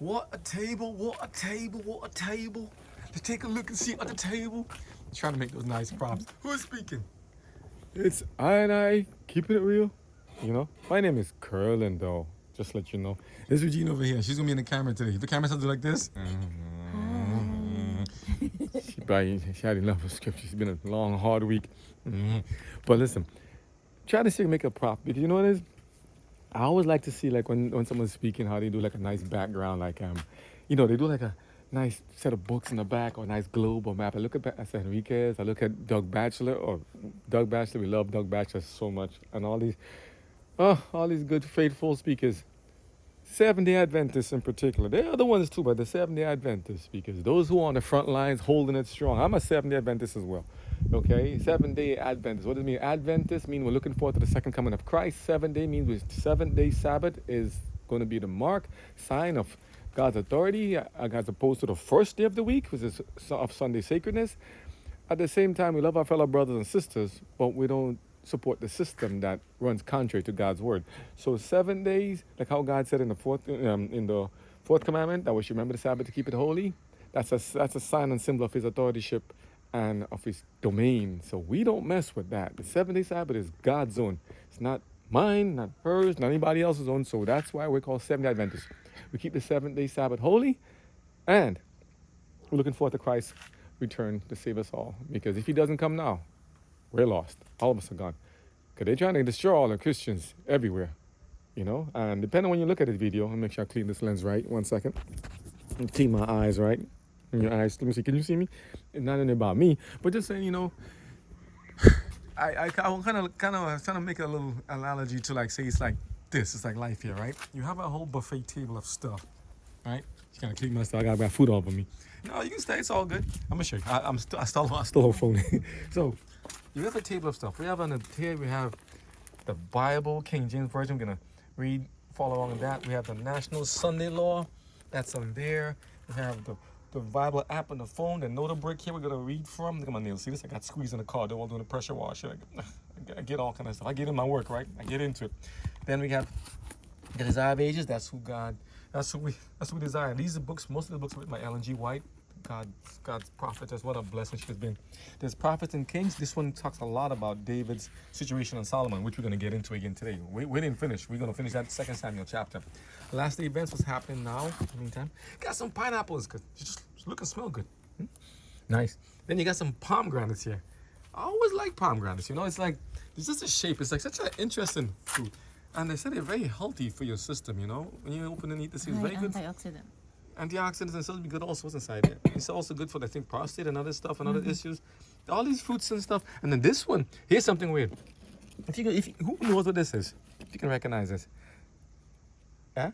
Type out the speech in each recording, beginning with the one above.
What a table, what a table, what a table. Let's take a look and see at the table. Trying to make those nice props. Who's speaking? It's I keeping it real. My name is Curlin though. Just let you know. There's Regina over here. She's gonna be in the camera today. The camera sounds like this. She had enough of scripture. It's been a long, hard week. But listen, try to make a prop because you know what it is. I always like to see like when someone's speaking how they do like a nice background, like they do like a nice set of books in the back or a nice globe or map. I look at Enriquez, I look at Doug Batchelor. We love Doug Batchelor so much, and all these good faithful speakers. Seventh-day Adventists in particular. There are other ones too, but the Seventh-day Adventists, because those who are on the front lines holding it strong. I'm a Seventh-day Adventist as well. Okay? Seventh-day Adventist. What does it mean? Adventist means we're looking forward to the second coming of Christ. 7-day means seventh-day Sabbath is going to be the mark, sign of God's authority as opposed to the first day of the week, which is of Sunday sacredness. At the same time, we love our fellow brothers and sisters, but we don't support the system that runs contrary to God's word. So 7 days, like how God said in the fourth commandment, that we should remember the Sabbath to keep it holy. That's a sign and symbol of his authorship and of his domain. So we don't mess with that. The 7-day Sabbath is God's own. It's not mine, not hers, not anybody else's own. So that's why we're called Seventh-day Adventists. We keep the 7-day Sabbath holy, and we're looking forward to Christ's return to save us all. Because if he doesn't come now, we're lost. All of us are gone. Because they're trying to destroy all the Christians everywhere. And depending on when you look at this video, I'll make sure I clean this lens right. 1 second. Clean my eyes right. In your eyes. Let me see. Can you see me? It's not only about me, but just saying, I kind of trying to make a little analogy to like say it's like this. It's like life here, right? You have a whole buffet table of stuff, right? You gotta clean my stuff. I got my food all over me. No, you can stay. It's all good. I'm gonna show you. I still hold phone. So you have a table of stuff. We have on the here. We have the Bible, King James Version. We're gonna follow along with that. We have the National Sunday Law. That's on there. We have the Bible app on the phone. The notable brick here we're gonna read from. Look at my nails. See this? I got squeezed in the car. They're all doing the pressure washer. I get all kind of stuff. I get in my work, right? I get into it. Then we have the Desire of Ages. That's who we desire. These are books. Most of the books are written by Ellen G. White. God's prophetess. What a blessing she has been. There's Prophets and Kings. This one talks a lot about David's situation on Solomon, which we're going to get into again today. We didn't finish. We're going to finish that 2 Samuel chapter. Last day events was happening now. In the meantime, got some pineapples because you just look and smell good. Nice. Then you got some pomegranates here. I always like pomegranates. It's just a shape. It's like such an interesting fruit. And they said they're very healthy for your system, When you open and eat the seeds, very good. Antioxidants and stuff be good also. What's inside there? It's also good for, I think, prostate and other stuff and other issues. All these fruits and stuff. And then this one, here's something weird. Who knows what this is? If you can recognize this. Yeah?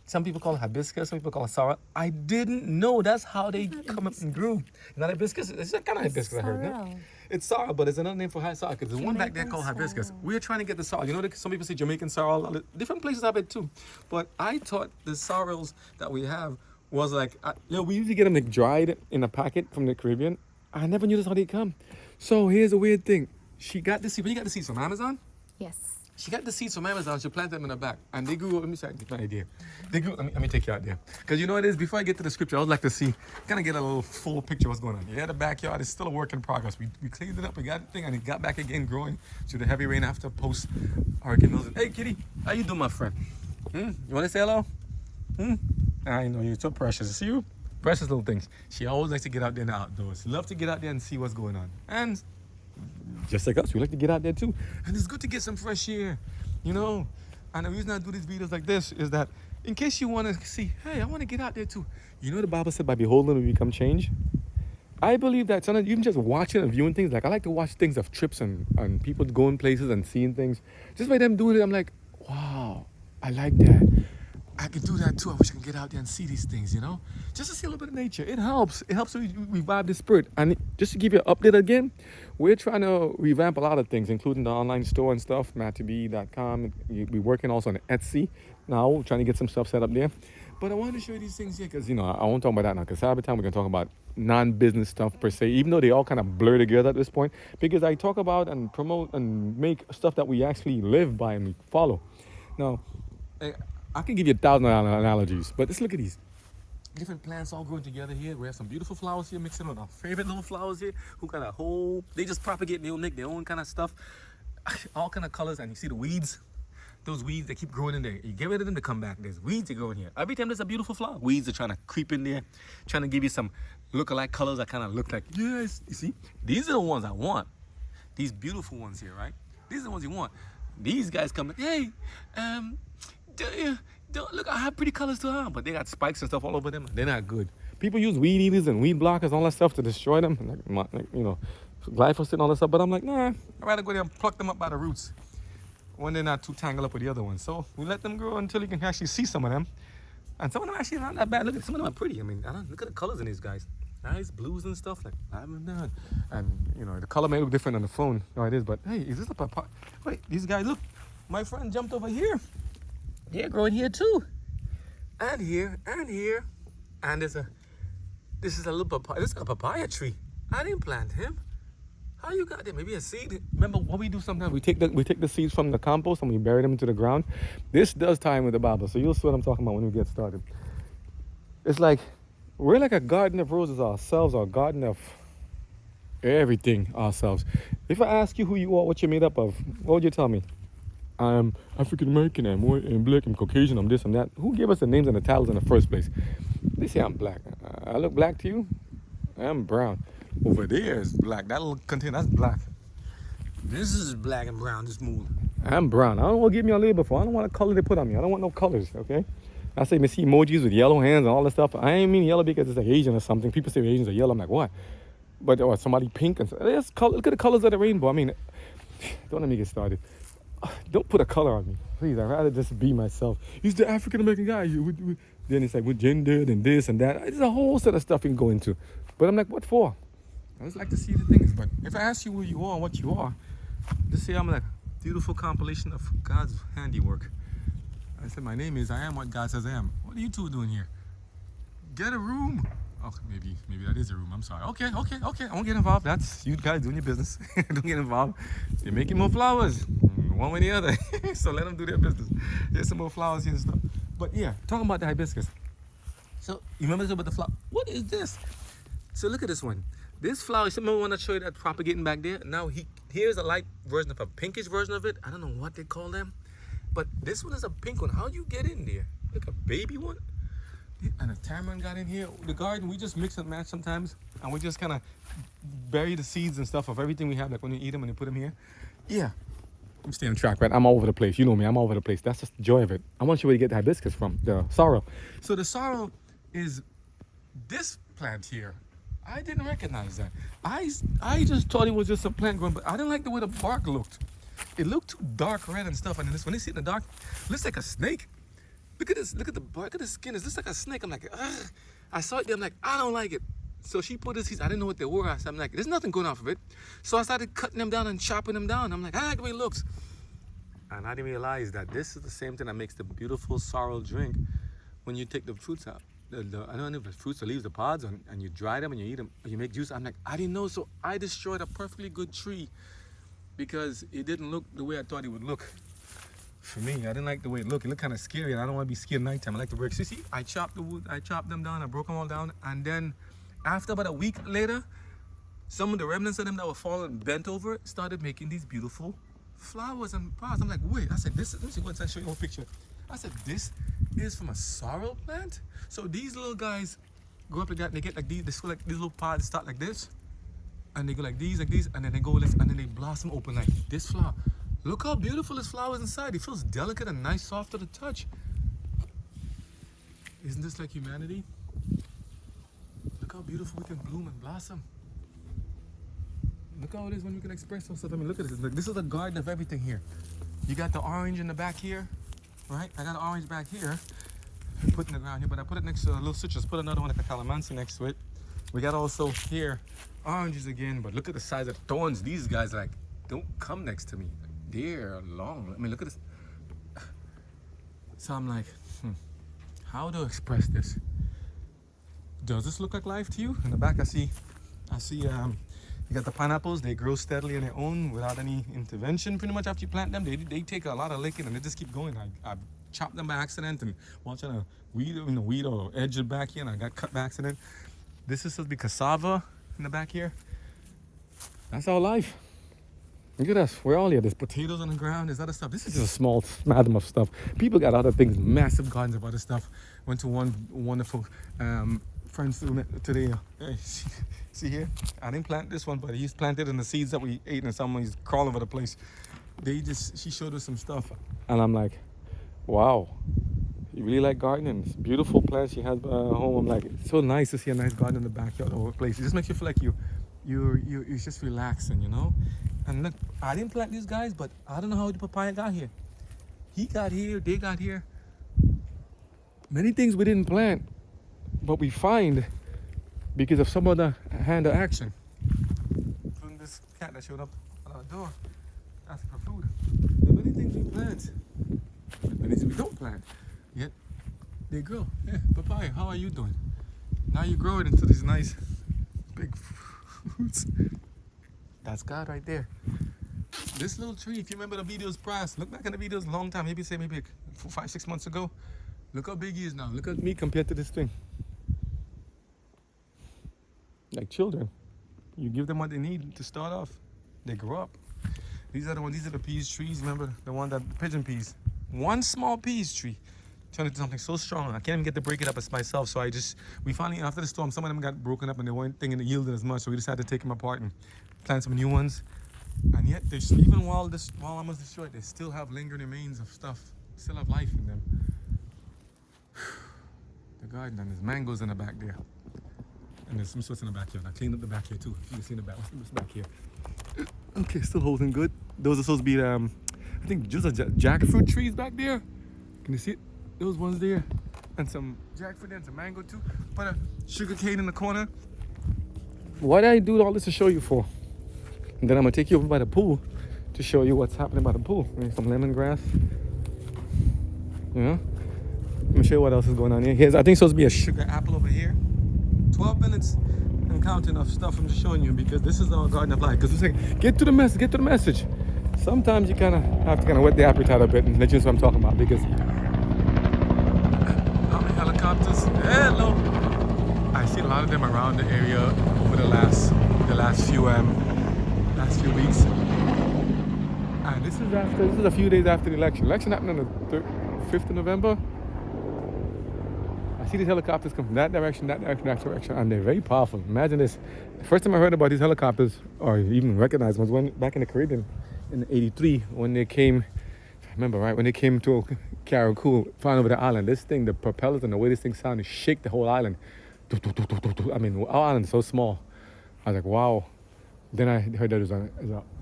Some people call it hibiscus, some people call it sorrel. I didn't know that's how they come up and grew. Not hibiscus, it's a kind of hibiscus, I heard. No? It's sorrel, but it's another name for high sorrel. Because there's one back there called hibiscus. We're trying to get the sorrel. Some people say Jamaican sorrel. Different places have it too. But I thought the sorrels that we have was like, we usually get them like dried in a packet from the Caribbean. I never knew that's how they come. So here's a weird thing. She got the seed. When you got the seeds from Amazon? Yes. She got the seeds from Amazon. She planted them in the back. And they grew, let me get an idea. They grew, let me take you out there. Because you know what it is? Before I get to the scripture, I would like to see, kind of get a little full picture of what's going on. Yeah, the backyard is still a work in progress. We cleaned it up, we got the thing, and it got back again growing through the heavy rain after post-Hurricane Milton. Hey, kitty, how you doing, my friend? You want to say hello? I know you're so precious. See you? Precious little things. She always likes to get out there in the outdoors. She loves to get out there and see what's going on. And just like us, we like to get out there too. And it's good to get some fresh air, And the reason I do these videos like this is that in case you want to see, hey, I want to get out there too. The Bible said by beholding we become changed. I believe that sometimes even just watching and viewing things, like I like to watch things of trips and people going places and seeing things. Just by them doing it, I'm like, wow, I like that. I can do that too. I wish I could get out there and see these things, Just to see a little bit of nature. It helps. It helps to revive the spirit. And just to give you an update again, we're trying to revamp a lot of things, including the online store and stuff, mattb.com. We're working also on Etsy now, trying to get some stuff set up there. But I wanted to show you these things here because, I won't talk about that now because Sabbath time we're going to talk about non-business stuff per se, even though they all kind of blur together at this point, because I talk about and promote and make stuff that we actually live by and we follow. Now, I can give you 1,000 analogies, but let's look at these. different plants all growing together here. We have some beautiful flowers here mixing with our favorite little flowers here who got a whole, they just propagate, they'll make their own kind of stuff, all kind of colors. And you see the weeds, those weeds, they keep growing in there. You get rid of them, they come back. There's weeds that grow in here. Every time there's a beautiful flower, weeds are trying to creep in there, trying to give you some look-alike colors that kind of look like, yes, you see? These are the ones I want. These beautiful ones here, right? These are the ones you want. These guys come like, hey, don't look, I have pretty colors too, huh? But they got spikes and stuff all over them. They're not good. People use weed eaters and weed blockers, all that stuff to destroy them, like you know, glyphosate and all that stuff. But I'm like, nah, I'd rather go there and pluck them up by the roots when they're not too tangled up with the other ones. So we let them grow until you can actually see some of them. And some of them actually not that bad. Look at some of them are pretty. I mean, look at the colors in these guys. Nice blues and stuff like I haven't done. And you know, the color may look different on the phone. No, it is. But hey, is this a papaya? Wait, these guys, look. My friend jumped over here. They're growing here too. And here, and here. And this is a little papaya. This is a papaya tree. I didn't plant him. How you got it? Maybe a seed. Remember what we do sometimes? We take the seeds from the compost and we bury them into the ground. This does tie in with the Bible, so you'll see what I'm talking about when we get started. It's like we're like a garden of roses ourselves, or a garden of everything ourselves. If I ask you who you are, what you're made up of, what would you tell me? I'm African American, I'm white, I'm black, I'm Caucasian, I'm this, I'm that. Who gave us the names and the titles in the first place? They say I'm black. I look black to you? I'm brown. Over there is black. That little container, that's black. This is black and brown, this moon. I'm brown. I don't want to give me a label for. I don't want a color they put on me. I don't want no colors, okay? I say, me see emojis with yellow hands and all that stuff. I ain't mean yellow because it's like Asian or something. People say Asians are yellow. I'm like, what? But or somebody pink and look at the colors of the rainbow. I mean, don't let me get started. Don't put a color on me, please. I'd rather just be myself. He's the African American guy. Then it's like with gender and this and that. There's a whole set of stuff you can go into. But I'm like, what for? I just like to see the things. But if I ask you who you are and what you are, just say I'm like a beautiful compilation of God's handiwork. I said, my name is I am what God says I am. What are you two doing here? Get a room. Oh, maybe that is a room. I'm sorry. Okay. I won't get involved. That's you guys doing your business. Don't get involved. You're making more flowers, one way or the other. So let them do their business. There's some more flowers here and stuff. But yeah, talking about the hibiscus. So you remember about the flower? What is this? So look at this one. This flower, remember when I showed you that propagating back there? Now here's a light version of a pinkish version of it. I don't know what they call them. But this one is a pink one. How do you get in there? Like a baby one? And a tamarin got in here. The garden, we just mix and match sometimes. And we just kind of bury the seeds and stuff of everything we have. Like when you eat them and you put them here. Yeah. I'm staying on track, right? I'm all over the place. You know me, I'm all over the place. That's just the joy of it. I want you to get the hibiscus from, the sorrel. So the sorrel is this plant here. I didn't recognize that. I just thought it was just a plant growing, but I didn't like the way the bark looked. It looked too dark red and stuff. And then when they see it in the dark, it looks like a snake. Look at this. Look at the bark. Look at the skin. It looks like a snake. I'm like, ugh. I saw it there. I'm like, I don't like it. So she put this. I didn't know what they were. I'm like, there's nothing going off of it. So I started cutting them down and chopping them down. I'm like, I like the way it looks. And I didn't realize that this is the same thing that makes the beautiful sorrel drink when you take the fruits out. I don't know if it's fruits or leaves, the pods, and you dry them and you eat them, and you make juice. I'm like, I didn't know. So I destroyed a perfectly good tree because it didn't look the way I thought it would look. For me, I didn't like the way it looked. It looked kind of scary, and I don't want to be scared at nighttime. I like to work. So see, I chopped the wood, I chopped them down, I broke them all down, and then after about a week later, some of the remnants of them that were fallen, bent over, started making these beautiful flowers and pods. I'm like, wait, I said, this is, let me see once I show you a picture. I said, this is from a sorrel plant? So these little guys go up like that, and they get like these, these little pods start like this, and they go like these, and then they go like this, and then they blossom open like this flower. Look how beautiful this flower is inside. It feels delicate and nice, soft to the touch. Isn't this like humanity? Look how beautiful we can bloom and blossom. Look how it is when we can express ourselves. I mean, look at this. Look, this is a garden of everything here. You got the orange in the back here, right? I got an orange back here. I put in the ground here, but I put it next to a little citrus. Put another one like a calamansi next to it. We got also here oranges again, but look at the size of the thorns. These guys like don't come next to me. They're long. I mean, look at this. So I'm like, how to express this? Does this look like life to you? In the back, I see you got the pineapples. They grow steadily on their own without any intervention. Pretty much after you plant them, they take a lot of licking and they just keep going. chopped them by accident and while trying to weed or edge it back here, and I got cut by accident. This is supposed to be cassava in the back here. That's our life. Look at us. We're all here. There's potatoes on the ground. There's other stuff. This is just a small smattering of stuff. People got other things, massive gardens of other stuff. Went to one wonderful friend today. Hey, see here? I didn't plant this one, but he's planted in the seeds that we ate, and someone's crawling over the place. She showed us some stuff, and I'm like, wow, you really like gardening. It's beautiful plants she has at home. I'm like, it's so nice to see a nice garden in the backyard or a place. It just makes you feel like you're just relaxing, you know. And look, I didn't plant these guys, but I don't know how the papaya got here. He got here, they got here. Many things we didn't plant, but we find because of some other hand of action. Including this cat that showed up at our door asking for food. There are many things we plant, but many things we don't plant. Yet they grow. Yeah, papaya, how are you doing? Now you grow it into these nice big fruits. That's God right there. This little tree, if you remember the videos prior, look back in the videos a long time, maybe 5-6 months ago. Look how big he is now. Look at me compared to this thing. Like children, you give them what they need to start off. They grow up. These are the peas trees. Remember the one that pigeon peas. One small peas tree turned into something so strong. I can't even get to break it up as myself. So we finally, after the storm, some of them got broken up and they weren't thinking it yielded as much. So we decided to take them apart and plant some new ones. And yet, even while almost destroyed, they still have lingering remains of stuff. Still have life in them. The garden, and there's mangoes in the back there. And there's some sorts in the backyard. I cleaned up the back here too. If you can see in the back, what's back here? Okay, still holding good. Those are supposed to be, I think, just jackfruit trees back there. Can you see it? Those ones there. And some jackfruit there and some mango too. Put a sugar cane in the corner. Why did I do all this to show you for? And then I'm gonna take you over by the pool to show you what's happening by the pool. Maybe some lemongrass. Yeah. Let me show you what else is going on here. I think it's supposed to be a sugar apple over here. 12 minutes and counting of stuff I'm just showing you because this is our garden of life. Because we're saying, get to the message. Sometimes you kind of have to whet the appetite a bit and let you know what I'm talking about because how many helicopters? Hello. I see a lot of them around the area over the last few weeks. And this is a few days after the election. Election happened on the 5th of November. I see these helicopters come from that direction, and they're very powerful. Imagine this. The first time I heard about these helicopters, or even recognized them, was back in the Caribbean in '83 when they came, if I remember right, when they came to Carriacou, flying over the island. This thing, the propellers and the way this thing sounded, shake the whole island. I mean, our island is so small. I was like, wow. Then I heard there was a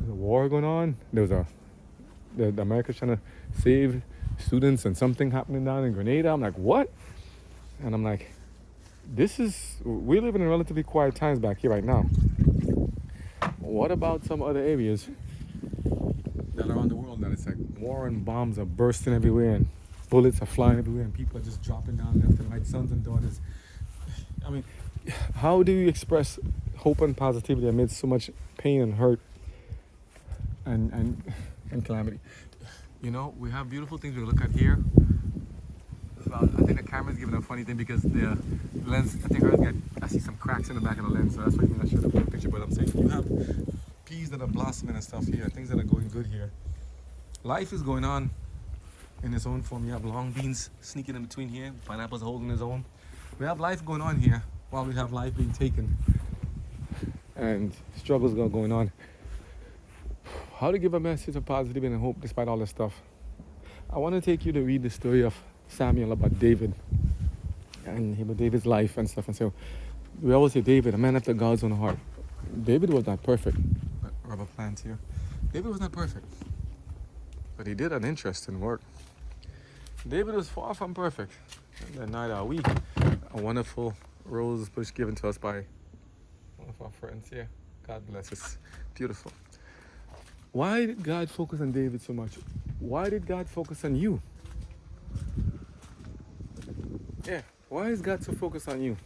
war going on. There was the Americans trying to save students and something happening down in Grenada. I'm like, what? And I'm like, we're living in relatively quiet times back here right now. What about some other areas that are around the world that it's like war and bombs are bursting everywhere and bullets are flying everywhere and people are just dropping down left and right, sons and daughters. I mean, how do you express hope and positivity amidst so much pain and hurt and calamity? You know, we have beautiful things we look at here. Well, I think the camera's giving a funny thing because the lens, I see some cracks in the back of the lens, so that's why I showed up in the picture. But I'm saying you have peas that are blossoming and stuff here, things that are going good here. Life is going on in its own form. You have long beans sneaking in between here, pineapples holding his own. We have life going on here while we have life being taken and struggles going on. How to give a message of positivity and hope despite all this stuff. I want to take you to read the story of Samuel about David and about David's life and stuff. And so we always say David, a man after God's own heart. David was not perfect. Rubber plant here. David was not perfect, but he did an interesting work. David was far from perfect. And then neither are we. A wonderful rose bush given to us by one of our friends here. God bless us. Beautiful. Why did God focus on David so much? Why did God focus on you? Yeah, why is God so focused on you?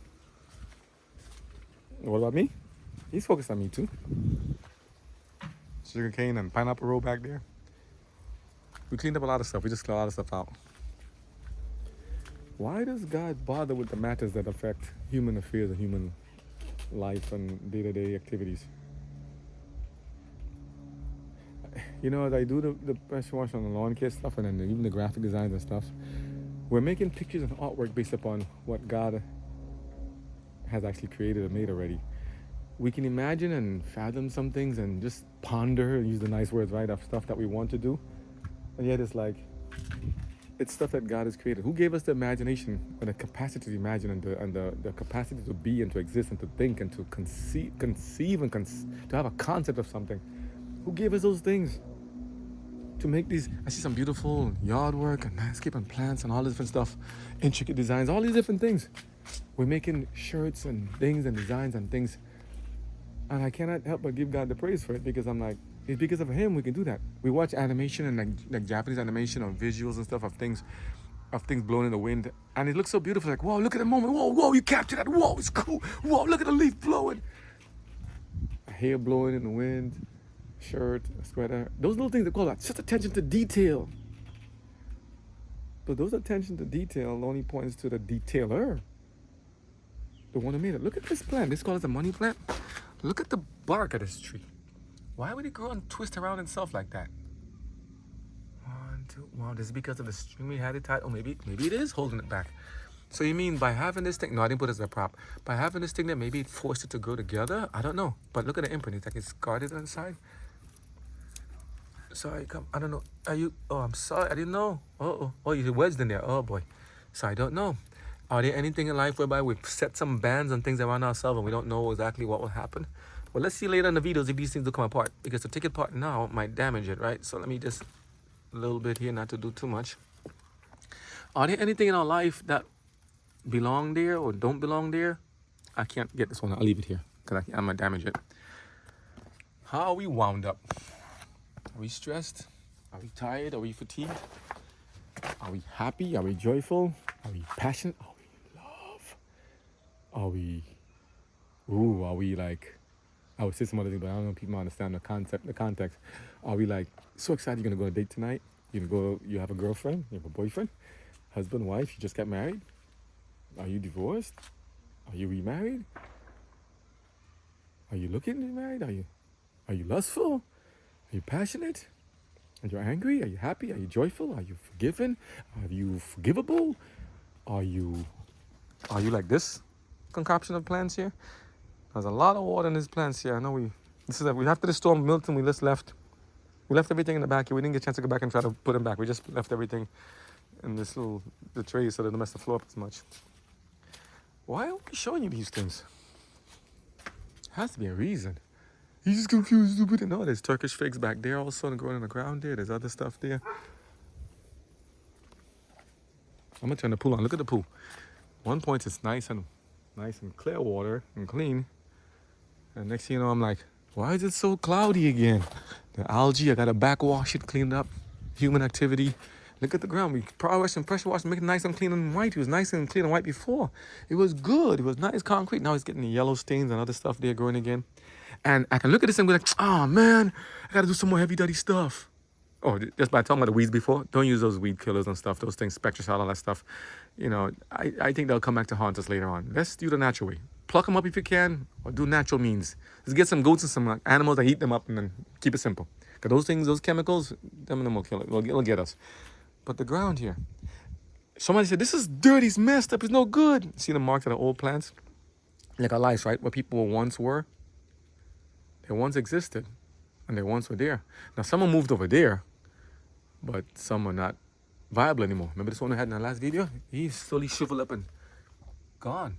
What about me? He's focused on me too. Sugar cane and pineapple roll back there. We cleaned up a lot of stuff. We just cleaned a lot of stuff out. Why does God bother with the matters that affect human affairs and human life and day-to-day activities? You know, as I do the pressure wash on the lawn care stuff and then even the graphic designs and stuff, we're making pictures and artwork based upon what God has actually created and made already. We can imagine and fathom some things and just ponder and use the nice words, right, of stuff that we want to do. And yet it's like, it's stuff that God has created. Who gave us the imagination and the capacity to imagine and the capacity to be and to exist and to think and to conceive and to have a concept of something? Who gave us those things? To make these, I see some beautiful yard work and landscape and plants and all this different stuff, intricate designs, all these different things. We're making shirts and things and designs and things. And I cannot help but give God the praise for it because I'm like, it's because of Him we can do that. We watch animation and like Japanese animation or visuals and stuff of things blowing in the wind, and it looks so beautiful. Like, whoa, look at the moment. Whoa, you captured that. Whoa, it's cool. Whoa, look at the leaf blowing. A hair blowing in the wind, shirt, a sweater. Those little things they call that just attention to detail. But those attention to detail only points to the detailer, the one who made it. Look at this plant. This is called a money plant. Look at the bark of this tree. Why would it grow and twist around itself like that? One, two. Wow, this is because of the string we had it tied. Oh, maybe it is holding it back. So you mean by having this thing? No, I didn't put it as a prop. By having this thing there, maybe it forced it to grow together. I don't know. But look at the imprint. It's like it's guarded on the side. Sorry, come. I don't know. Are you? Oh, I'm sorry. I didn't know. Oh, you wedged in there. Oh boy. So I don't know. Are there anything in life whereby we've set some bands and things around ourselves and we don't know exactly what will happen? Well, let's see later in the videos if these things will come apart, because to take it apart now might damage it, right? So let me just a little bit here, not to do too much. Are there anything in our life that belong there or don't belong there? I can't get this one. I'll leave it here because I'm going to damage it. How are we wound up? Are we stressed? Are we tired? Are we fatigued? Are we happy? Are we joyful? Are we passionate? Are we love? Are we like, I would say some other things, but I don't know if people understand the concept, the context. Are we like so excited you're gonna go on a date tonight? You have a girlfriend, you have a boyfriend, husband, wife, you just got married? Are you divorced? Are you remarried? Are you looking to be married? Are you lustful? Are you passionate? Are you angry? Are you happy? Are you joyful? Are you forgiven? Are you forgivable? Are you like this concoction of plants here? There's a lot of water in these plants here. I know we after the storm Milton, we left everything in the back here. We didn't get a chance to go back and try to put them back. We just left everything in the trays so they don't mess the floor up as much. Why are we showing you these things? Has to be a reason. He's just confused, stupid. No, there's Turkish figs back there also growing on the ground there. There's other stuff there. I'm gonna turn the pool on. Look at the pool. One point it's nice and clear water and clean. And next thing you know, I'm like, why is it so cloudy again? The algae, I gotta backwash it, clean it up. Human activity. Look at the ground. We power wash and pressure wash and make it nice and clean and white. It was nice and clean and white before. It was good. It was nice concrete. Now it's getting the yellow stains and other stuff there growing again. And I can look at this and be like, oh man, I gotta do some more heavy duty stuff. Oh, just by talking about the weeds before, don't use those weed killers and stuff, those things, spectracide, all that stuff. You know, I think they'll come back to haunt us later on. Let's do the natural way. Pluck them up if you can, or do natural means. Let's get some goats and some animals that eat them up and then keep it simple. Because those things, those chemicals, them will kill it. It'll get us. But the ground here, somebody said, this is dirty, it's messed up, it's no good. See the marks of the old plants? Like our lives, right? Where people once were. They once existed, and they once were there. Now, someone moved over there, but some are not viable anymore. Remember this one I had in the last video? He's slowly shriveled up and gone.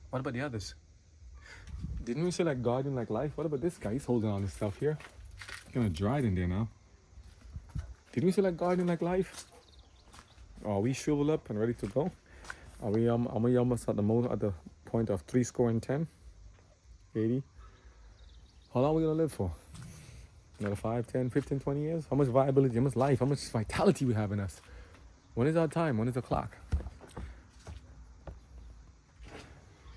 What about the others? Didn't we say like garden, like life? What about this guy? He's holding on to stuff here. It's kind of dried in there now. Didn't we say like garden, like life? Are we shriveled up and ready to go? Are we almost at the point of 70, 80? How long are we going to live for? Another 5, 10, 15, 20 years? How much viability, how much life, how much vitality we have in us? When is our time? When is the clock?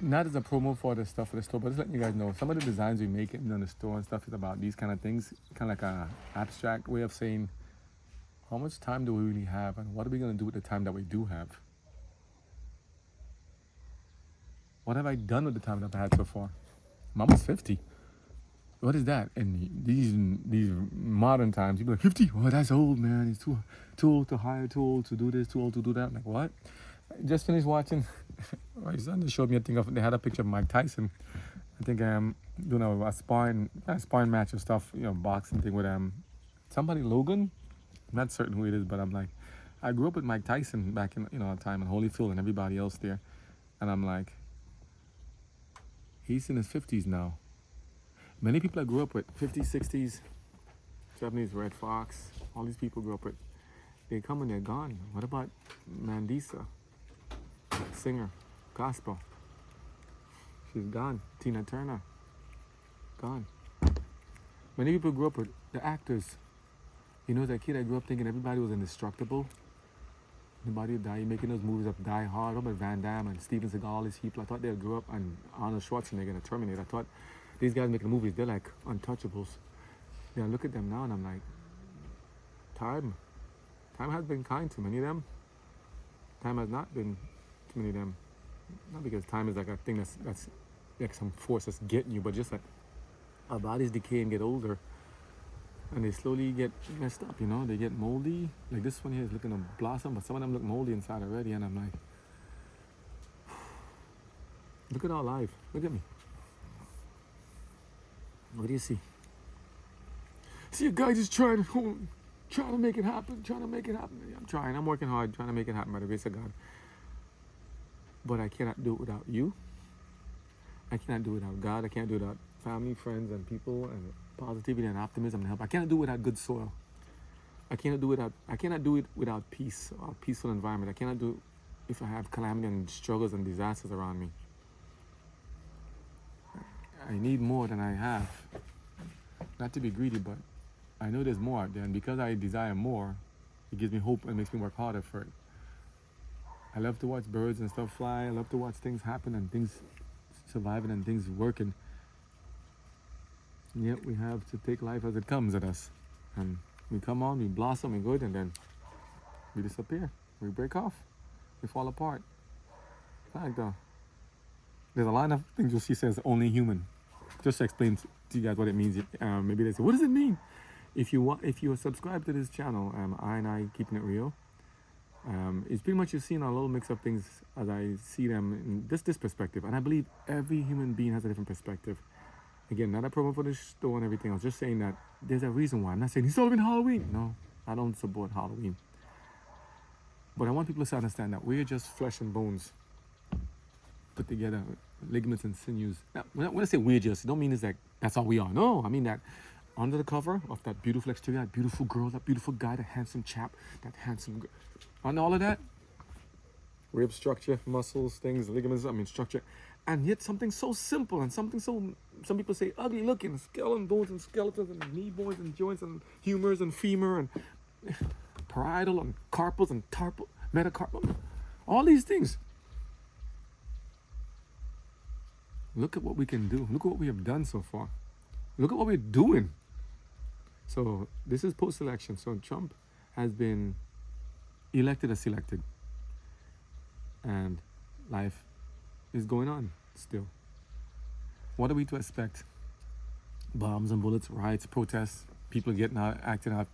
Not as a promo for the stuff for the store, but just letting you guys know, some of the designs we make in the store and stuff is about these kind of things. Kind of like an abstract way of saying, how much time do we really have and what are we going to do with the time that we do have? What have I done with the time that I've had so far? I'm almost 50. What is that? And these modern times, people are like 50. Oh, that's old, man. It's too old to hire, too old to do this, too old to do that. I'm like, what? I just finished watching. My son just showed me a thing of. They had a picture of Mike Tyson. I think doing a sparring match or stuff, boxing thing with somebody Logan. I'm not certain who it is, but I'm like, I grew up with Mike Tyson back in a time in Holyfield and everybody else there, and I'm like, he's in his 50s now. Many people I grew up with, 50s, 60s, 70s, Red Fox, all these people grew up with, they come and they're gone. What about Mandisa, singer, gospel? She's gone. Tina Turner, gone. Many people grew up with the actors. As a kid, I grew up thinking everybody was indestructible. Nobody would die. Making those movies of Die Hard. Robert Van Damme and Steven Seagal, all these people. I thought they grew up on Arnold Schwarzenegger and Terminator. I thought these guys making movies, they're like untouchables. I look at them now and I'm like, time has been kind to many of them. Time has not been to many of them. Not because time is like a thing that's like some force that's getting you, but just like our bodies decay and get older. And they slowly get messed up, They get moldy. Like this one here is looking to blossom, but some of them look moldy inside already. And I'm like, look at our life. Look at me. What do you see? See a guy just trying to make it happen, I'm trying. I'm working hard, trying to make it happen by the grace of God. But I cannot do it without you. I cannot do it without God. I can't do it without family, friends, and people, and positivity and optimism and help. I cannot do it without good soil. I cannot do it without peace, or a peaceful environment. I cannot do it if I have calamity and struggles and disasters around me. I need more than I have. Not to be greedy, but I know there's more out there, and because I desire more, it gives me hope and makes me work harder for it. I love to watch birds and stuff fly. I love to watch things happen and things surviving and things working. And yet we have to take life as it comes at us. And we come on, we blossom, we good, and then we disappear. We break off. We fall apart. Like there's a line of things you'll see says only human. Just to explain to you guys what it means. Maybe they say, what does it mean? If you subscribe to this channel, I Keeping It Real, it's pretty much you're seeing a little mix of things as I see them in this perspective. And I believe every human being has a different perspective. Again, not a promo for the store and everything. I was just saying that there's a reason why. I'm not saying it's celebrating Halloween. No, I don't support Halloween. But I want people to understand that we're just flesh and bones put together, ligaments and sinews. Now, when I say we're just, it don't mean it's like that's all we are. No, I mean that under the cover of that beautiful exterior, that beautiful girl, that beautiful guy, that handsome chap, that handsome girl, under all of that, rib structure, muscles, things, ligaments, structure. And yet something so simple and something so, some people say ugly looking, skeleton bones and skeletons and knee bones and joints and humors and femur and parietal and carpals and metacarpal, all these things. Look at what we can do. Look at what we have done so far. Look at what we're doing. So this is post-election. So Trump has been elected or selected. And life is going on still. What are we to expect? Bombs and bullets, riots, protests, people getting out, acting out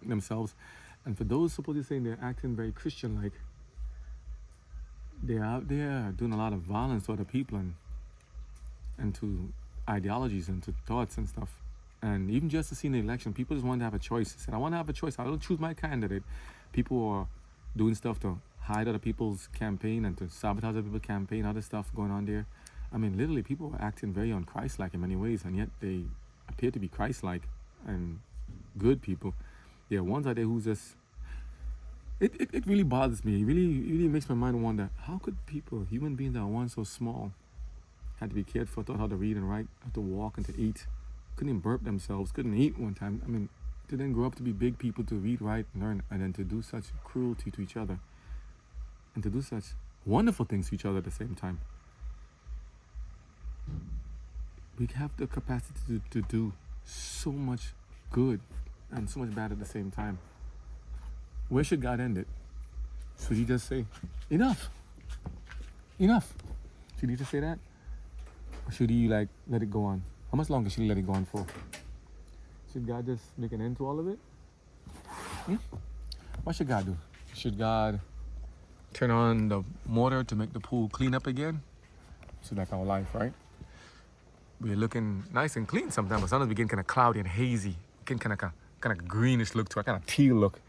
themselves. And for those supposedly saying they're acting very Christian-like, they're out there doing a lot of violence to other people and to ideologies and to thoughts and stuff. And even just to see in the election, people just want to have a choice. They said, I want to have a choice. I don't choose my candidate. People are doing stuff to hide other people's campaign and to sabotage other people's campaign, other stuff going on there. Literally, people are acting very un-Christ-like in many ways, and yet they appear to be Christ-like and good people. There are ones out there who's just... It really bothers me. It really makes my mind wonder, how could people, human beings that are once so small, had to be cared for, taught how to read and write, how to walk and to eat, couldn't even burp themselves, couldn't eat one time. To then grow up to be big people, to read, write, learn, and then to do such cruelty to each other, and to do such wonderful things to each other at the same time. We have the capacity to do so much good and so much bad at the same time. Where should God end it? Should he just say, enough? Enough. Should Should he just say that? Or should he like let it go on? How much longer should he let it go on for? Should God just make an end to all of it? What should God do? Should God turn on the motor to make the pool clean up again? So like our life, right? We're looking nice and clean sometimes, but sometimes we get kind of cloudy and hazy. Get kind of greenish look to it, kind of teal look.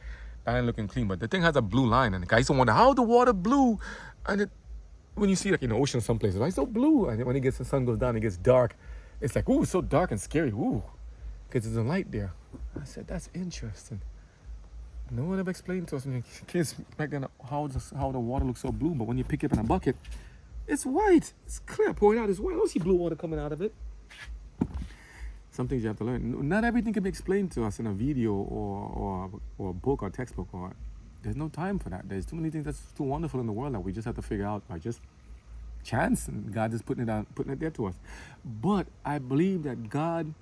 That ain't looking clean, but the thing has a blue line, and the guys don't wonder how the water blue. And it, when you see like in the ocean, some places, why it's so blue? And when the sun goes down, it gets dark. It's like, ooh, it's so dark and scary. Ooh, because there's a light there. I said, that's interesting. No one ever explained to us when kids back then how the water looks so blue, but when you pick it up in a bucket, it's white. It's clear. Pouring out is white. I don't see blue water coming out of it. Some things you have to learn. Not everything can be explained to us in a video or a book or textbook. Or there's no time for that. There's too many things that's too wonderful in the world that we just have to figure out by just chance, and God is putting it there to us. But I believe that God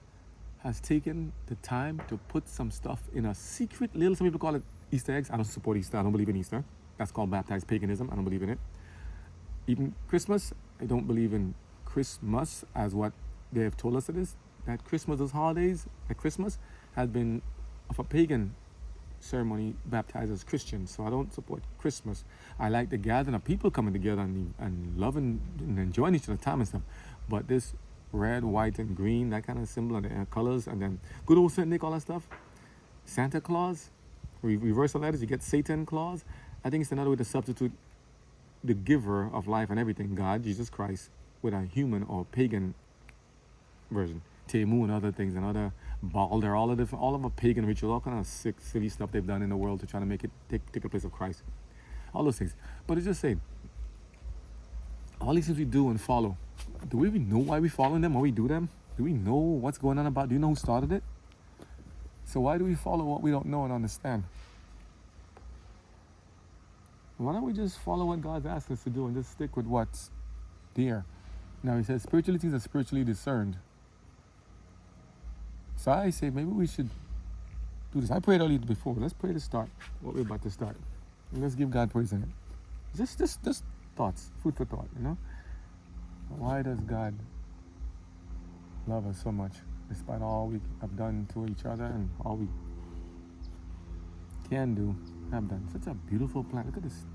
has taken the time to put some stuff in a secret little. Some people call it Easter eggs. I don't support Easter. I don't believe in Easter. That's called baptized paganism. I don't believe in it. Even Christmas, I don't believe in Christmas as what they have told us it is. That Christmas, those holidays at Christmas, has been of a pagan ceremony baptized as Christians. So I don't support Christmas. I like the gathering of people coming together and loving and enjoying each other's time and stuff. But this red, white, and green, that kind of symbol and the colors, and then good old Saint Nick, all that stuff. Santa Claus, reverse the letters, you get Satan Claus. I think it's another way to substitute the giver of life and everything, God, Jesus Christ, with a human or pagan version. Temu and other things, and other Balder, all of a pagan rituals, all kind of sick, silly stuff they've done in the world to try to make it take the place of Christ. All those things. But it's just saying, all these things we do and follow, do we even know why we follow them, why we do them? Do we know what's going on about? Do you know who started it? So why do we follow what we don't know and understand? Why don't we just follow what God's asking us to do and just stick with what's there? Now he says spiritually things are spiritually discerned. So I say maybe we should do this. I prayed earlier before. Let's pray to start what we're about to start. And let's give God praise in it. Just thoughts, food for thought, you know? Why does God love us so much despite all we have done to each other and all we can do, have done? Such a beautiful planet. Look at this.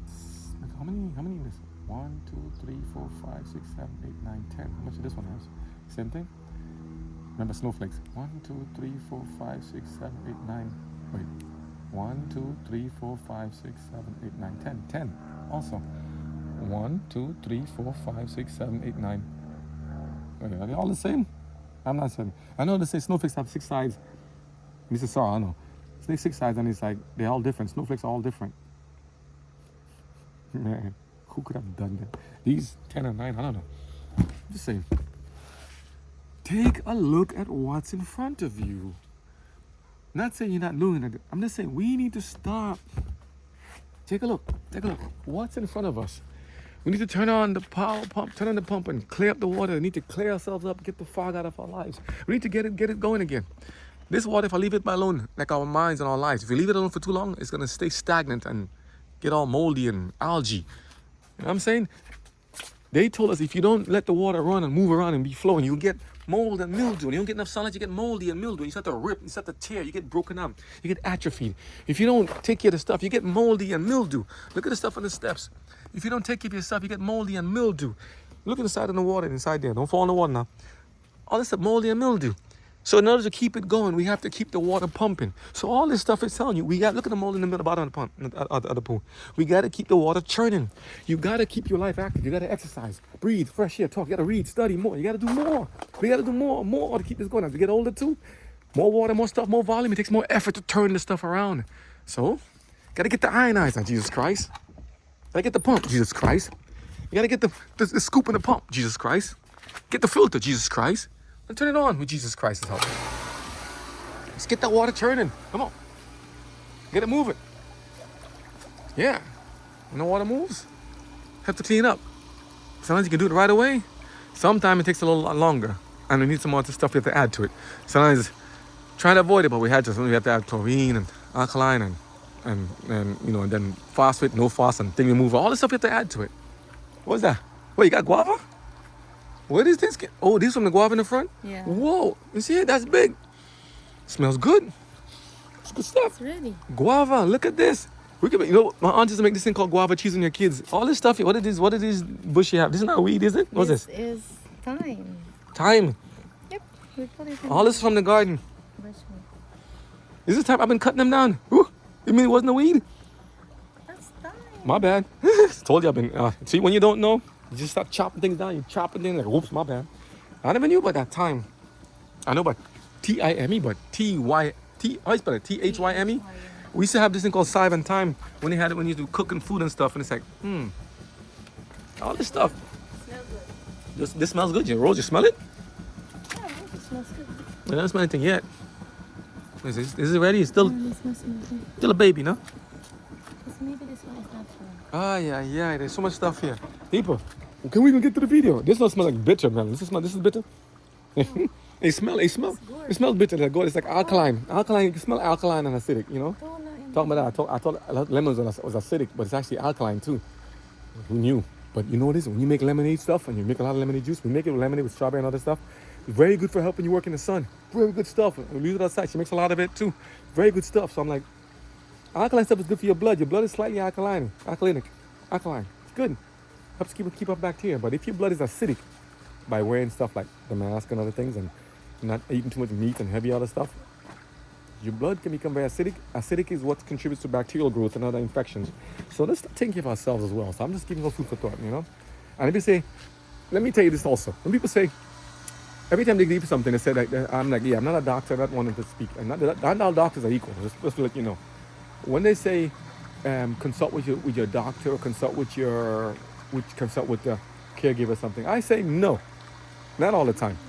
Look, how many is this? 1, 2, 3, 4, 5, 6, 7, 8, 9, 10. How much of this one has? Same thing? Remember snowflakes. 1, 2, 3, 4, 5, 6, 7, 8, 9. Wait. 1, 2, 3, 4, 5, 6, 7, 8, 9, 10. 10 also. 1, 2, 3, 4, 5, 6, 7, 8, 9. Wait, are they all the same? I'm not certain. I know they say snowflakes have 6 sides. Mr. Sarah, I know. Snake 6 sides, and it's like they're all different. Snowflakes are all different. Man, who could have done that? These 10 or 9, I don't know. I'm just saying. Take a look at what's in front of you. Not saying you're not doing it. I'm just saying we need to stop. Take a look. What's in front of us? We need to turn on the power pump, turn on the pump and clear up the water. We need to clear ourselves up, get the fog out of our lives. We need to get it going again. This water, if I leave it alone, like our minds and our lives, if we leave it alone for too long, it's going to stay stagnant and get all moldy and algae. You know what I'm saying? They told us if you don't let the water run and move around and be flowing, you get mold and mildew. When you don't get enough sunlight, you get moldy and mildew. You start to rip, you start to tear, you get broken up, you get atrophied. If you don't take care of the stuff, you get moldy and mildew. Look at the stuff on the steps. If you don't take care of your stuff, you get moldy and mildew. Look at the side of the water inside there. Don't fall in the water now. All this stuff, moldy and mildew. So in order to keep it going, we have to keep the water pumping. So all this stuff is telling you, we got, look at the mold in the middle, bottom of the pump, of the pool. We got to keep the water churning. You got to keep your life active. You got to exercise, breathe, fresh air, talk. You got to read, study more. You got to do more. We got to do more to keep this going. As we get older too, more water, more stuff, more volume. It takes more effort to turn this stuff around. So, got to get the ionizer, Jesus Christ. Got to get the pump, Jesus Christ. You got to get the scoop in the pump, Jesus Christ. Get the filter, Jesus Christ. And turn it on with Jesus Christ's help. Let's get that water churning. Come on. Get it moving. Yeah. When the water moves, have to clean up. Sometimes you can do it right away. Sometimes it takes a little lot longer. And we need some more stuff we have to add to it. Sometimes trying to avoid it, but we have to add chlorine and alkaline and then phosphate, no phos, and thing remover. All the stuff you have to add to it. What's that? What, you got guava? Where these things get? Oh, these from the guava in the front? Yeah. Whoa, you see it? That's big. Smells good. It's good stuff. It's ready. Guava, look at this. We can, my aunt used to make this thing called guava cheese on your kids. All this stuff here. What is this bush you have? This is not weed, is it? What's this? This is thyme. Thyme. Yep. We put it in All this is from the garden. bush meat. This is time I've been cutting them down. Ooh, you mean it wasn't a weed? That's thyme. My bad. Told you I've been. See, when you don't know, you just start chopping things down. You chop it in like, oops, my bad. I never knew about that thyme. I know about T-I-M-E, but T-Y-T. How you spell it? T-H-Y-M-E. We used to have this thing called sive and thyme when they had it when you do cooking food and stuff, and it's like, all this stuff. Smells good. This smells good. Rose, you smell it? Yeah, it smells good. I don't smell anything yet. Is it ready? It's still It smells good. a baby, no? Because maybe this one is not true. Ah, yeah. There's so much stuff here. People, can we even get to the video? This one smells like bitter, man. This is bitter. It smells. It smells bitter. Like God, it's like alkaline. Alkaline. You can smell alkaline and acidic. You know. Talking about that, I thought lemons was acidic, but it's actually alkaline too. Who knew? But you know what it is? When you make lemonade stuff and you make a lot of lemonade juice, we make it with lemonade with strawberry and other stuff. It's very good for helping you work in the sun. Very good stuff. We leave it outside. She makes a lot of it too. Very good stuff. So I'm like, alkaline stuff is good for your blood. Your blood is slightly alkaline. It's good. Helps keep up bacteria. But if your blood is acidic by wearing stuff like the mask and other things and not eating too much meat and heavy other stuff, your blood can become very acidic. Acidic is what contributes to bacterial growth and other infections. So let's start taking care of ourselves as well. So I'm just giving you food for thought, you know. And if you say, let me tell you this also. When people say, every time they give you something, they say that I'm like, yeah, I'm not a doctor, I'm not wanting to speak. And not all doctors are equal. Just to let you know. When they say consult with your doctor or consult with the caregiver or something, I say no, not all the time.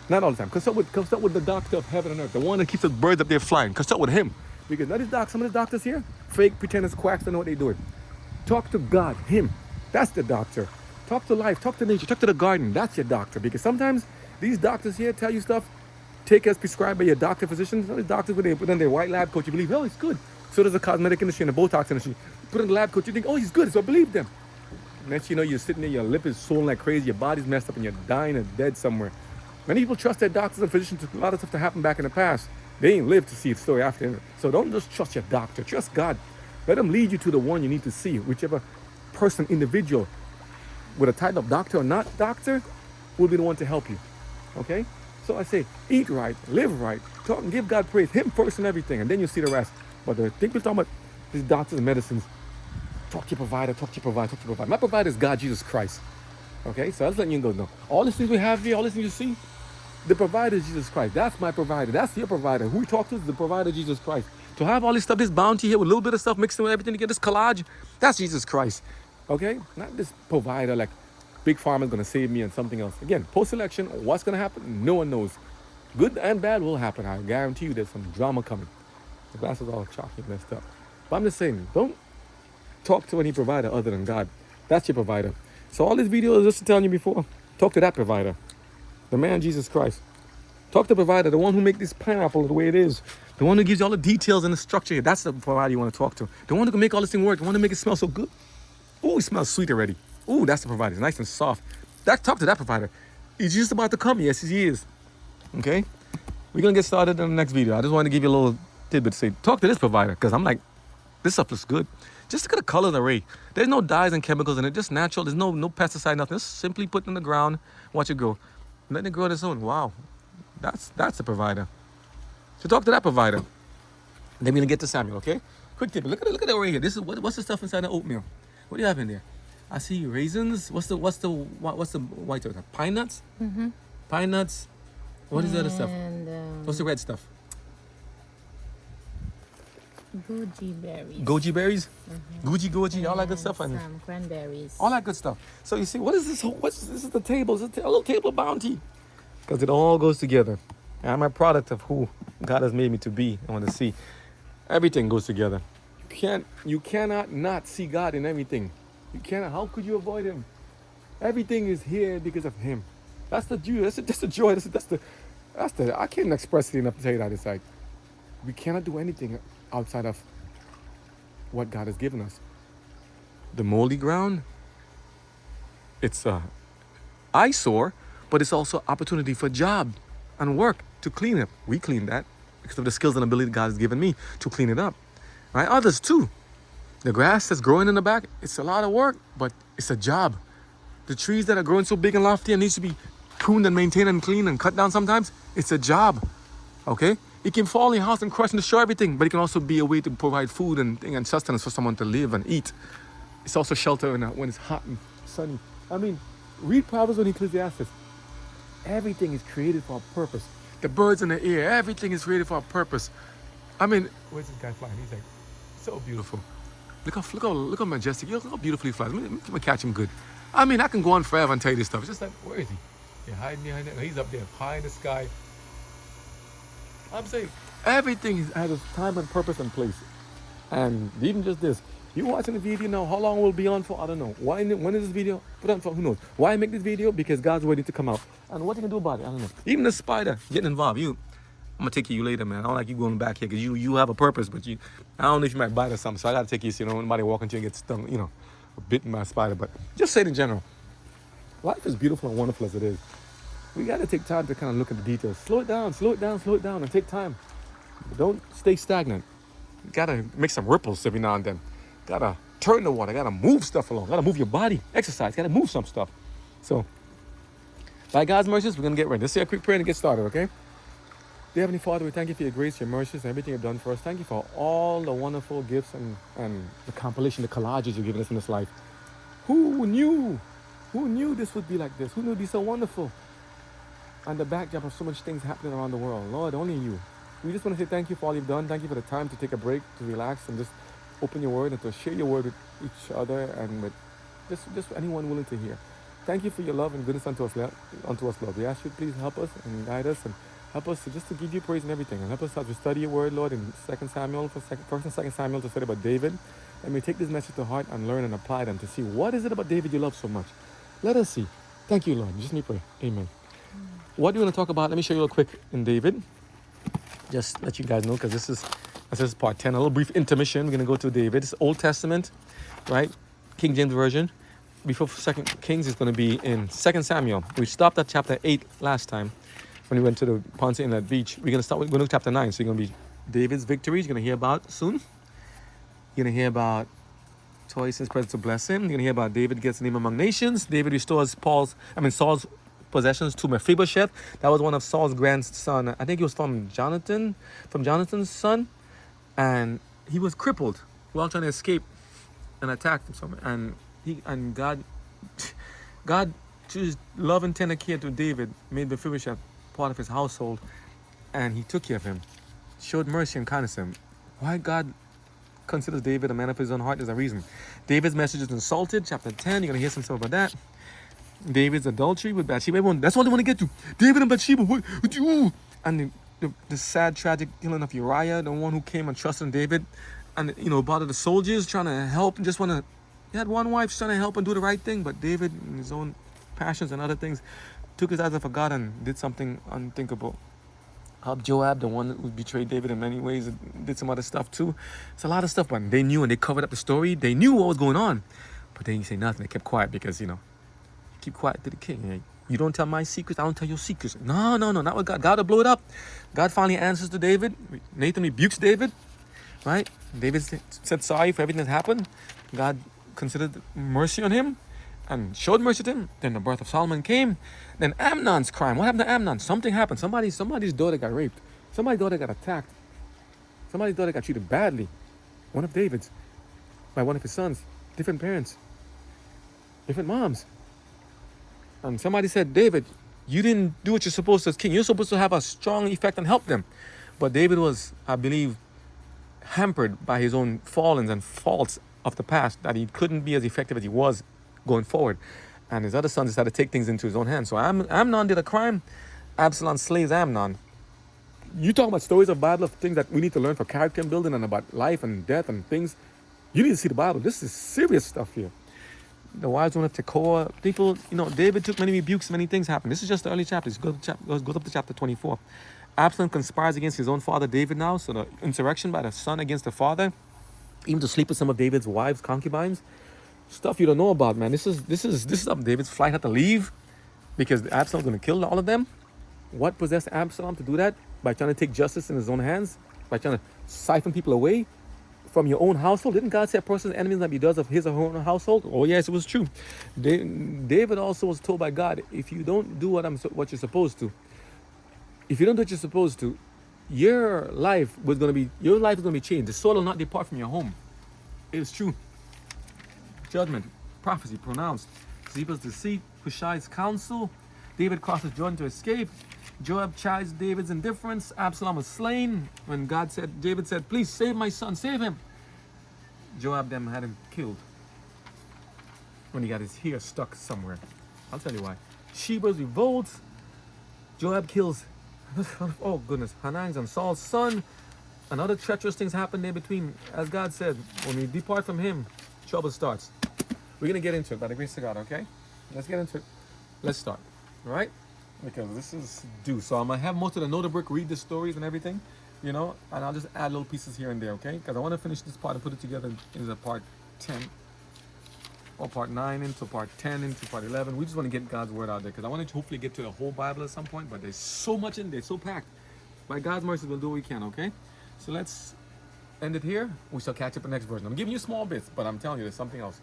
Not all the time. Consult with the doctor of heaven and earth, the one that keeps the birds up there flying. Consult with him. Because some of the doctors here, fake, pretenders, quacks, don't know what they're doing. Talk to God, him. That's the doctor. Talk to life, talk to nature, talk to the garden. That's your doctor. Because sometimes these doctors here tell you stuff, take as prescribed by your doctor, physician. Some of these doctors, when they put on their white lab coat, you believe, oh, it's good. So does the cosmetic industry and the Botox industry. Put on the lab coat, you think, oh, he's good, so I believe them. Next you know, you're sitting there, your lip is swollen like crazy, your body's messed up, and you're dying or dead somewhere. Many people trust their doctors and physicians to a lot of stuff to happen back in the past. They ain't lived to see the story after. So don't just trust your doctor. Trust God. Let him lead you to the one you need to see. Whichever person, individual, with a title of doctor or not doctor, will be the one to help you. Okay? So I say, eat right, live right, talk and give God praise. Him first and everything, and then you'll see the rest. But the thing we're talking about these doctors and medicines, talk to your provider, talk to your provider, talk to your provider. My provider is God, Jesus Christ. Okay? So I was letting you know. All these things we have here, all these things you see, the provider is Jesus Christ. That's my provider. That's your provider. Who we talk to is the provider, Jesus Christ. To have all this stuff, this bounty here with a little bit of stuff mixed in with everything to get this collage, that's Jesus Christ. Okay? Not this provider like Big Pharma is going to save me and something else. Again, post-election, what's going to happen? No one knows. Good and bad will happen. I guarantee you there's some drama coming. The glass is all chalky and messed up. But I'm just saying, don't talk to any provider other than God. That's your provider. So all this video is just telling you before, talk to that provider. The man, Jesus Christ. Talk to the provider, the one who makes this pineapple the way it is. The one who gives you all the details and the structure here. That's the provider you want to talk to. The one who can make all this thing work. The one who make it smell so good. Ooh, it smells sweet already. Ooh, that's the provider. It's nice and soft. Talk to that provider. He's just about to come. Yes, he is. Okay? We're going to get started in the next video. I just wanted to give you a little tidbit to say, talk to this provider. Because I'm like, this stuff looks good. Just look at the color of the array. There's no dyes and chemicals in it. Just natural. There's no pesticide, nothing. Just simply put it in the ground. Watch it grow. Let it grow on its own. Wow. That's the provider. So talk to that provider. Then we're gonna get to Samuel, okay? Quick tip. Look at it right here. This is what's the stuff inside the oatmeal? What do you have in there? I see raisins. What's the white stuff? Pine nuts? Mm-hmm. Pine nuts. What is the other stuff? What's the red stuff? Goji berries. Goji berries? Mm-hmm. Goji, all that good stuff. And some cranberries. All that good stuff. So you see, what is this? This is the table. It's a little table of bounty. Because it all goes together. I'm a product of who God has made me to be. I want to see. Everything goes together. You cannot not see God in everything. You cannot. How could you avoid him? Everything is here because of him. That's the joy. That's the joy. That's the. I can't express it enough to tell you that. It's like we cannot do anything outside of what God has given us. The moldy ground. It's a eyesore, but but it's also opportunity for job and work to clean it. We clean that because of the skills and ability God has given me to clean it up. Right? Others too. The grass that's growing in the back, it's a lot of work, but it's a job. The trees that are growing so big and lofty and needs to be pruned and maintained and cleaned and cut down sometimes, it's a job. Okay? It can fall in your house and crush and destroy everything, but it can also be a way to provide food and sustenance for someone to live and eat. It's also shelter when it's hot and sunny. I mean, read Proverbs and Ecclesiastes. Everything is created for a purpose. The birds in the air, everything is created for a purpose. I mean, where's this guy flying? He's like, so beautiful. Look how majestic. Look how beautifully he flies. Let me catch him good. I mean, I can go on forever and tell you this stuff. It's just like, where is he? Yeah, hiding behind it. He's up there, high in the sky. I'm saying everything has a time and purpose and place. And even just this, you watching the video now, how long will it be on for? I don't know. When is this video put on for? Who knows? Why I make this video? Because God's waiting to come out. And what you can do about it, I don't know. Even the spider getting involved. I'm gonna take you later, man. I don't like you going back here because you have a purpose, but I don't know if you might bite or something. So I gotta take you so nobody walking to you and get stung, or bitten by a spider. But just say it in general. Life is beautiful and wonderful as it is. We gotta take time to kind of look at the details. Slow it down, and take time. Don't stay stagnant. You gotta make some ripples every now and then. Gotta turn the water, gotta move stuff along, gotta move your body, exercise, gotta move some stuff. So, by God's mercies, we're gonna get ready. Let's say a quick prayer and get started, okay? Dear Heavenly Father, we thank you for your grace, your mercies, and everything you've done for us. Thank you for all the wonderful gifts and the compilation, the collages you've given us in this life. Who knew this would be like this? Who knew it'd be so wonderful? And the backdrop of so much things happening around the world. Lord, only you. We just want to say thank you for all you've done. Thank you for the time to take a break, to relax, and just open your word and to share your word with each other and with just anyone willing to hear. Thank you for your love and goodness unto us, Lord. We ask you to please help us and guide us and help us to give you praise and everything. And help us as we study your word, Lord, in 2 Samuel, 1st and 2 Samuel to study about David. And we take this message to heart and learn and apply them to see what is it about David you love so much. Let us see. Thank you, Lord. Just let me pray. Amen. What do you want to talk about? Let me show you real quick in David. Just let you guys know, because this is part 10, a little brief intermission. We're going to go to David. It's Old Testament, right? King James Version. Before 2 Kings, it's going to be in 2 Samuel. We stopped at chapter 8 last time when we went to the Ponce Inlet Beach. We're going to go to chapter 9. So you're going to be David's victories. You're going to hear about soon. You're going to hear about choices, presence to bless him. You're going to hear about David gets a name among nations. David restores Saul's possessions to Mephibosheth. That was one of Saul's grandson. I think he was from Jonathan's son. And he was crippled while trying to escape and attacked him somewhere. And God to his love and tender care to David, made Mephibosheth part of his household, and he took care of him, showed mercy and kindness to him. Why God considers David a man of his own heart, there's a reason. David's message is insulted, chapter 10, you're going to hear some stuff about that. David's adultery with Bathsheba, that's what they want to get to. David and Bathsheba, what you? And the sad, tragic killing of Uriah, the one who came and trusted in David, and about the soldiers trying to help and he had one wife trying to help and do the right thing, but David, in his own passions and other things, took his eyes off of God and did something unthinkable. Joab, the one who betrayed David in many ways, did some other stuff too. It's a lot of stuff, but they knew and they covered up the story. They knew what was going on, but they didn't say nothing. They kept quiet because, keep quiet to the king. You don't tell my secrets, I don't tell your secrets. No, not with God. God will blow it up. God finally answers to David. Nathan rebukes David, right? David said sorry for everything that happened. God considered mercy on him and showed mercy to him. Then the birth of Solomon came. Then Amnon's crime. What happened to Amnon? Something happened. Somebody's daughter got raped. Somebody's daughter got attacked. Somebody's daughter got treated badly. One of David's. By one of his sons. Different parents. Different moms. And somebody said, David, you didn't do what you're supposed to as king. You're supposed to have a strong effect and help them. But David was, I believe, hampered by his own fallings and faults of the past, that he couldn't be as effective as he was going forward. And his other sons decided to take things into his own hands. So Amnon did a crime. Absalom slays Amnon. You talk about stories of Bible, of things that we need to learn for character building and about life and death and things. You need to see the Bible. This is serious stuff here. The wives went up to Tekoa. People, David took many rebukes, many things happened. This is just the early chapters. Goes up to chapter 24. Absalom conspires against his own father David now. So the insurrection by the son against the father, even to sleep with some of David's wives, concubines. Stuff you don't know about, man. This is up. David's flight had to leave. because Absalom's going to kill all of them. What possessed Absalom to do that? By trying to take justice in his own hands? By trying to siphon people away from your own household? Didn't God say a person's enemies not be does of his or her own household? Oh yes, it was true. David also was told by God, if you don't do what you're supposed to, if you don't do what you're supposed to, your life is going to be changed. The soul will not depart from your home. It is true. Judgment, prophecy pronounced. Ziba's deceit, Hushai's counsel. David crosses Jordan to escape. Joab chides David's indifference. Absalom was slain. When David said, please save my son, save him. Joab then had him killed when he got his hair stuck somewhere. I'll tell you why. Sheba's revolts. Joab kills, oh goodness, Hanan's and Saul's son. And other treacherous things happen there between. As God said, when we depart from him, trouble starts. We're going to get into it by the grace of God, okay? Let's get into it. Let's start, all right? Because this is due. So I'm going to have most of the notebook read the stories and everything, you know, and I'll just add little pieces here and there, okay? Because I want to finish this part and put it together into part 10 or part 9 into part 10 into part 11. We just want to get God's word out there because I want to hopefully get to the whole Bible at some point, but there's so much in there, so packed. By God's mercy, we'll do what we can, okay? So let's end it here. We shall catch up in the next version. I'm giving you small bits, but I'm telling you there's something else.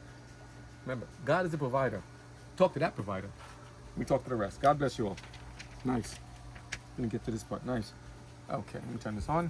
Remember, God is the provider. Talk to that provider. We talk to the rest. God bless you all. Nice. Let me get to this part. Nice. Okay, let me turn this on.